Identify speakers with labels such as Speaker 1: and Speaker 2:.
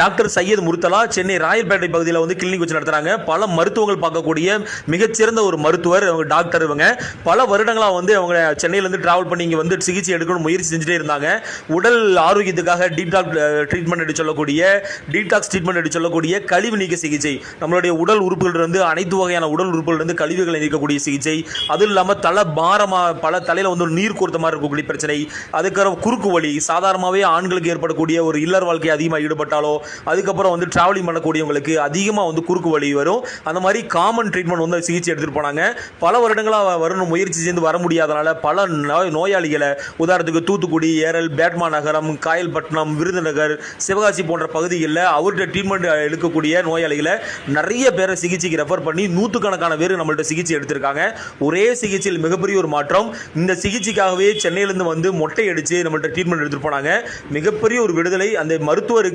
Speaker 1: Doctor Syed முர்த்தலா Chennai ராயல்பேட்டை பகுதியில் வந்து clinic வச்சு நடத்துறாங்க. பல மருத்துவங்கள் பார்க்கக்கூடிய மிகச்சிறந்த ஒரு மருத்துவர் அவங்க டாக்டர். இவங்க பல வருடங்களாக வந்து அவங்க சென்னையிலேருந்து டிராவல் பண்ணி இங்கே வந்து சிகிச்சை எடுக்கணும் முயற்சி செஞ்சுட்டே இருந்தாங்க. உடல் ஆரோக்கியத்துக்காக டீடாக்ஸ் ட்ரீட்மெண்ட் எடுத்து சொல்லக்கூடிய கழிவு நீக்க சிகிச்சை, நம்மளுடைய உடல் உறுப்புகள் இருந்து அனைத்து வகையான உடல் உறுப்புகள் இருந்து கழிவுகளை நீக்கக்கூடிய சிகிச்சை, அதுவும் இல்லாமல் தலை பாரமாக பல தலையில் வந்து ஒரு நீர் கோர்த்த மாதிரி இருக்கக்கூடிய பிரச்சனை, அதுக்கப்புறம் குறுக்கு வலி, சாதாரணமாகவே ஆண்களுக்கு ஏற்படக்கூடிய ஒரு இல்லற வாழ்க்கை அதிகமாக ஈடுபட்டாலோ அதுக்கப்புறம் வந்து டிராவலிங் பண்ணக்கூடியவங்களுக்கு அதிகமாக வந்து குறுக்கு வலி வரும். அந்த மாதிரி காமன் ட்ரீட்மெண்ட் வந்து சிகிச்சை எடுத்துகிட்டு போனாங்க. பல வருடங்களாக வரணும் முயற்சி செய்து வர முடியாதனால பல நோயாளிகளை, உதாரணத்துக்கு தூத்துக்குடி, ஏரல், பேட்மா நகரம், காயல்பட்டினம், விருதுநகர், சிவகாசி போன்ற பகுதிகளில் அவர்கிட்ட ட்ரீட்மெண்ட் எடுக்கக்கூடிய நோயாளிகளை நிறைய பேரை சிகிச்சைக்கு ரெஃபர் பண்ணி நூற்றுக்கணக்கான பேர் நம்மள்ட்ட சிகிச்சை எடுத்திருக்காங்க. ஒரே சிகிச்சையில் மிகப்பெரிய ஒரு மாற்றம். இந்த சிகிச்சைக்காகவே சென்னையிலேருந்து வந்து மொட்டை அடித்து நம்மள்ட்ட ட்ரீட்மெண்ட் எடுத்துகிட்டு போனாங்க. மிகப்பெரிய ஒரு விடுதலை அந்த மருத்துவருக்கு.